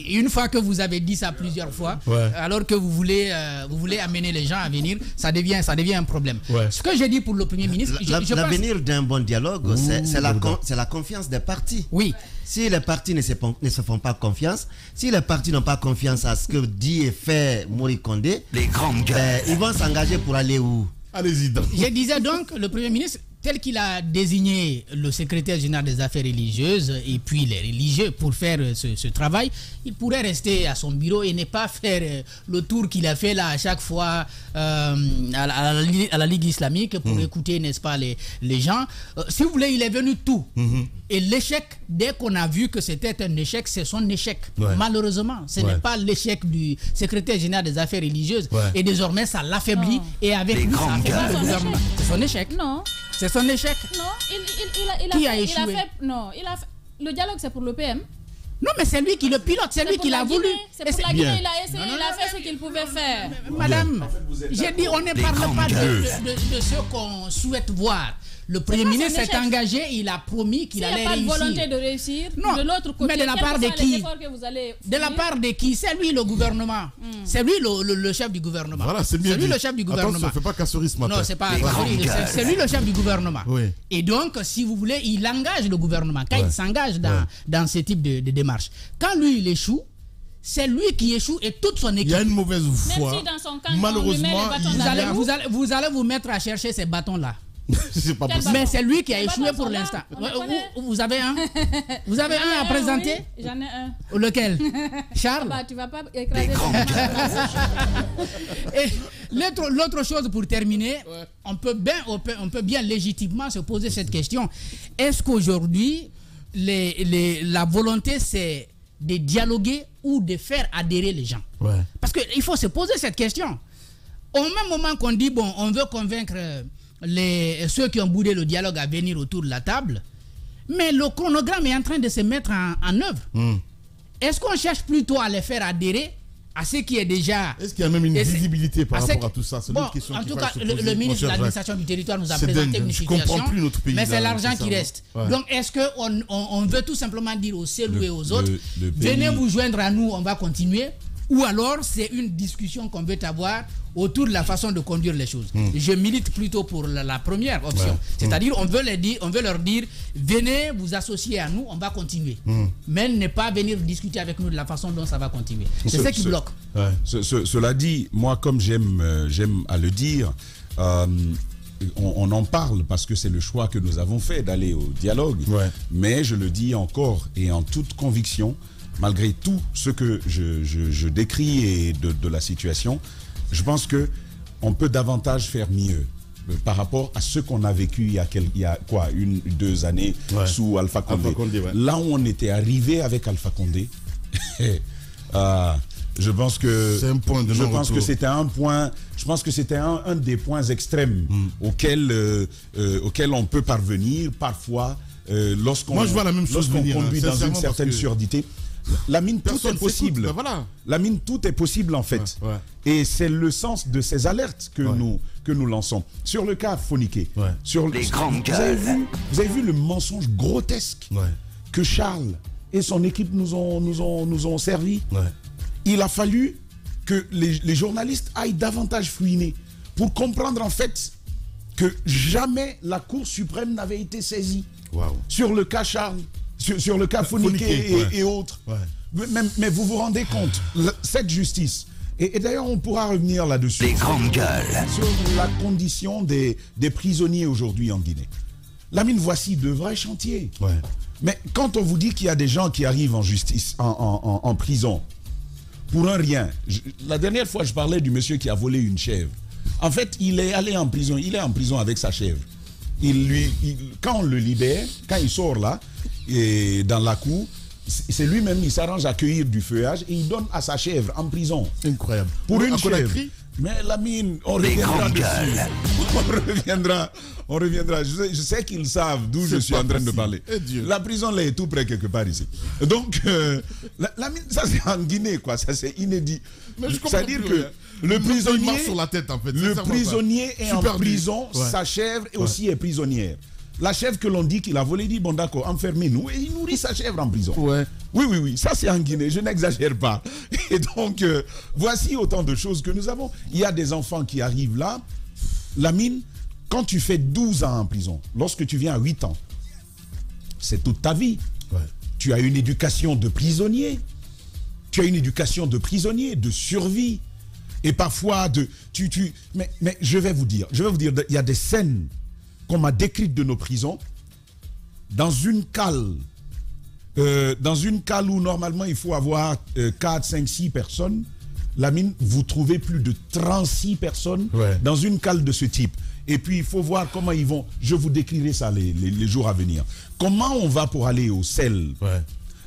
[SPEAKER 2] Une fois que vous avez dit ça plusieurs fois, alors que vous voulez amener les gens à venir, ça devient un problème. Ce que j'ai dit pour le Premier ministre...
[SPEAKER 5] L'avenir d'un bon dialogue, c'est la confiance des partis.
[SPEAKER 2] Oui.
[SPEAKER 5] Si les partis ne se font pas confiance, si les partis n'ont pas confiance à ce que dit et fait Mori Kondé, ils vont s'engager pour aller où?
[SPEAKER 1] Allez-y.
[SPEAKER 2] Je disais donc, le Premier ministre, tel qu'il a désigné le secrétaire général des affaires religieuses et puis les religieux pour faire ce travail, il pourrait rester à son bureau et ne pas faire le tour qu'il a fait là à chaque fois à la Ligue islamique pour écouter, n'est-ce pas, les gens. Si vous voulez, il est venu tout. Et l'échec, dès qu'on a vu que c'était un échec, c'est son échec. Malheureusement, ce n'est pas l'échec du secrétaire général des affaires religieuses. Et désormais, ça l'affaiblit et avec lui, ça affaiblit le gouvernement. C'est son échec.
[SPEAKER 6] Non.
[SPEAKER 2] C'est son échec.
[SPEAKER 6] Non,
[SPEAKER 2] Qui a échoué?
[SPEAKER 6] Le dialogue, c'est pour le PM.
[SPEAKER 2] Non, mais c'est lui qui le pilote, c'est lui qui l'a voulu.
[SPEAKER 6] C'est pour la Guinée, il a essayé, il a fait ce qu'il pouvait faire.
[SPEAKER 2] Madame, j'ai dit, on ne parle pas de ce qu'on souhaite voir. Le Premier ministre s'est engagé, il a promis qu'il allait réussir.
[SPEAKER 6] Il n'y a pas de volonté de réussir.
[SPEAKER 2] Non,
[SPEAKER 6] de l'autre côté,
[SPEAKER 2] mais de la part de qui?
[SPEAKER 6] De
[SPEAKER 2] la part de qui? C'est lui le gouvernement. C'est lui le chef du gouvernement.
[SPEAKER 1] Voilà, c'est mieux.
[SPEAKER 2] C'est lui le chef du gouvernement.
[SPEAKER 1] Attention, fais pas casserie ce matin.
[SPEAKER 2] Non, c'est pas casserie. C'est lui le chef du gouvernement.
[SPEAKER 1] Oui.
[SPEAKER 2] Et donc, si vous voulez, il engage le gouvernement. Quand il s'engage dans ce type de démarche. Quand lui, il échoue, c'est lui qui échoue et toute son équipe.
[SPEAKER 1] Il y a une mauvaise foi.
[SPEAKER 6] Même si dans son camp,
[SPEAKER 1] malheureusement,
[SPEAKER 2] vous allez vous mettre à chercher ces bâtons-là.
[SPEAKER 1] C'est pas possible.
[SPEAKER 2] Mais c'est lui qui a échoué pour l'instant. Vous avez un? Vous avez un à présenter?
[SPEAKER 6] Oui, j'en ai un.
[SPEAKER 2] Lequel? Charles?
[SPEAKER 6] Tu vas pas écraser
[SPEAKER 2] L'autre chose pour terminer, on peut bien légitimement se poser cette question. Est-ce qu'aujourd'hui, la volonté, c'est de dialoguer ou de faire adhérer les gens? Parce qu'il faut se poser cette question. Au même moment qu'on dit, bon, on veut convaincre ceux qui ont boudé le dialogue à venir autour de la table, mais le chronogramme est en train de se mettre en œuvre. Est-ce qu'on cherche plutôt à les faire adhérer à ce qui est déjà...
[SPEAKER 1] Est-ce qu'il y a même une visibilité par rapport à tout ça?
[SPEAKER 2] Bon, en tout cas, le ministre de l'administration du territoire nous a présenté une situation, mais c'est l'argent qui reste. Donc, est-ce qu'on veut tout simplement dire aux CELU et aux autres, venez vous joindre à nous, on va continuer? Ou alors, c'est une discussion qu'on veut avoir autour de la façon de conduire les choses. Je milite plutôt pour la première option. C'est-à-dire, on veut leur dire, venez vous associer à nous, on va continuer. Mais ne pas venir discuter avec nous de la façon dont ça va continuer. C'est ça qui bloque.
[SPEAKER 4] Cela dit, moi, comme j'aime à le dire, on en parle parce que c'est le choix que nous avons fait d'aller au dialogue. Mais je le dis encore et en toute conviction, malgré tout ce que je décris et de la situation, je pense qu'on peut davantage faire mieux par rapport à ce qu'on a vécu il y a quoi, 1-2 années sous Alpha Condé. Là où on était arrivé avec Alpha Condé, je pense que c'était un point, je pense que c'était un des points extrêmes auxquels on peut parvenir parfois lorsqu'on conduit dans une certaine surdité. La mine, tout est possible. La mine, tout est possible en fait. Et c'est le sens de ces alertes que nous lançons. Sur le cas Phoniquet,
[SPEAKER 3] les grandes gueules.
[SPEAKER 4] Vous avez vu le mensonge grotesque que Charles et son équipe nous ont servi. Il a fallu que les journalistes aillent davantage fouiner pour comprendre en fait que jamais la Cour suprême n'avait été saisie sur le cas Charles. Sur le cas Phoniquet et autres. Mais vous vous rendez compte, cette justice, et d'ailleurs on pourra revenir là-dessus,
[SPEAKER 3] les grandes gueules,
[SPEAKER 4] sur la condition des prisonniers aujourd'hui en Guinée. Lamine, voici de vrais chantiers. Mais quand on vous dit qu'il y a des gens qui arrivent en justice, en prison, pour un rien, la dernière fois je parlais du monsieur qui a volé une chèvre. En fait, il est allé en prison, il est en prison avec sa chèvre. Quand on le libère, quand il sort là, et dans la cour, c'est lui-même, il s'arrange à cueillir du feuillage et il donne à sa chèvre en prison.
[SPEAKER 1] Incroyable.
[SPEAKER 4] Pour une chèvre. Mais Lamine, on reviendra dessus. On reviendra. Je sais qu'ils savent d'où je suis en train de parler. La prison là est tout près quelque part ici. Donc, Lamine, ça c'est en Guinée, quoi. Ça c'est inédit. C'est-à-dire que le prisonnier,
[SPEAKER 1] sur la tête, en fait.
[SPEAKER 4] Le prisonnier est en prison, sa chèvre aussi est prisonnière. La chèvre que l'on dit qu'il a volé, dit bon d'accord, enfermez-nous, et il nourrit sa chèvre en prison. Oui, ça c'est en Guinée, je n'exagère pas. Et donc, voici autant de choses que nous avons. Il y a des enfants qui arrivent là. Lamine, quand tu fais 12 ans en prison, lorsque tu viens à 8 ans, c'est toute ta vie. Tu as une éducation de prisonnier. Tu as une éducation de prisonnier, de survie. Et parfois, mais je vais vous dire, il y a des scènes qu'on m'a décrites de nos prisons, dans une cale où normalement il faut avoir 4, 5, 6 personnes, Lamine, vous trouvez plus de 36 personnes dans une cale de ce type. Et puis il faut voir comment ils vont, je vous décrirai ça les jours à venir. Comment on va pour aller au sel,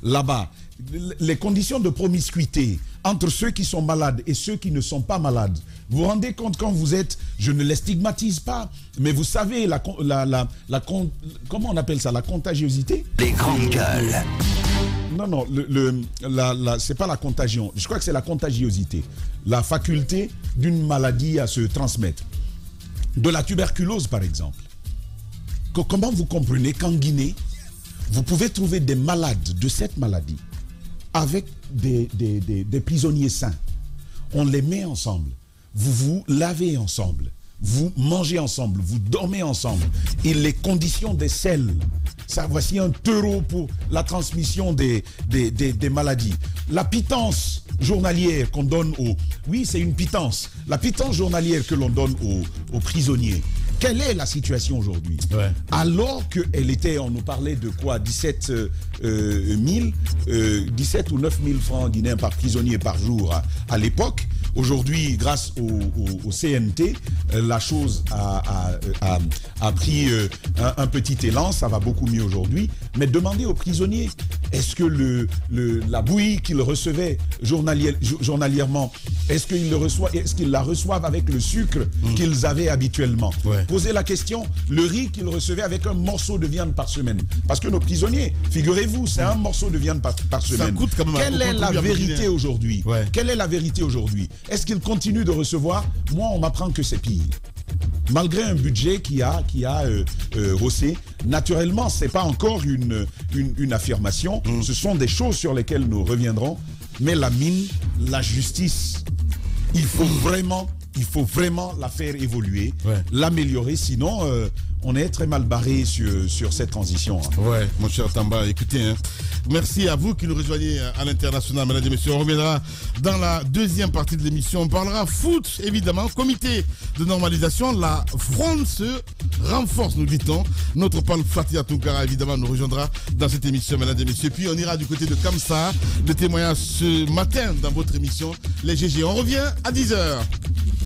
[SPEAKER 4] là-bas, les conditions de promiscuité entre ceux qui sont malades et ceux qui ne sont pas malades. Vous vous rendez compte quand vous êtes, je ne les stigmatise pas, mais vous savez, comment on appelle ça, la contagiosité?
[SPEAKER 3] Les grandes gueules.
[SPEAKER 4] Non, c'est pas la contagion, je crois que c'est la contagiosité. La faculté d'une maladie à se transmettre. De la tuberculose, par exemple. Comment vous comprenez qu'en Guinée, vous pouvez trouver des malades de cette maladie avec des prisonniers sains. On les met ensemble. Vous vous lavez ensemble. Vous mangez ensemble. Vous dormez ensemble. Et les conditions des selles. Ça, voici un terreau pour la transmission des maladies. La pitance journalière qu'on donne aux... Oui, c'est une pitance. La pitance journalière que l'on donne aux prisonniers. Quelle est la situation aujourd'hui? Alors qu'elle était, on nous parlait de quoi, 17 ou 9 000 francs guinéens par prisonnier par jour à l'époque. Aujourd'hui, grâce au CNT, la chose a pris un petit élan, ça va beaucoup mieux aujourd'hui. Mais demandez aux prisonniers, est-ce que la bouillie qu'ils recevaient journalièrement, est-ce qu'ils la reçoivent avec le sucre qu'ils avaient habituellement? Posez la question, le riz qu'ils recevaient avec un morceau de viande par semaine. Parce que nos prisonniers, figurez-vous, c'est un morceau de viande par semaine.
[SPEAKER 1] Ça coûte quand même.
[SPEAKER 4] Quelle est la vérité aujourd'hui? Quelle est la vérité aujourd'hui? Est-ce qu'ils continuent de recevoir? Moi, on m'apprend que c'est pire. Malgré un budget qui a haussé, naturellement, ce n'est pas encore une affirmation. Ce sont des choses sur lesquelles nous reviendrons. Mais la mine, la justice, il faut vraiment la faire évoluer, l'améliorer. Sinon, on est très mal barré sur cette transition.
[SPEAKER 1] Ouais, mon cher Tamba, écoutez, merci à vous qui nous rejoignez à l'international, mesdames et messieurs. On reviendra dans la deuxième partie de l'émission. On parlera foot, évidemment, comité de normalisation. La fronde se renforce, nous dit-on. Notre Paul Fatia Tunkara, évidemment, nous rejoindra dans cette émission, mesdames et messieurs. Puis on ira du côté de Kamsa, le témoignage ce matin dans votre émission, les GG. On revient à 10h.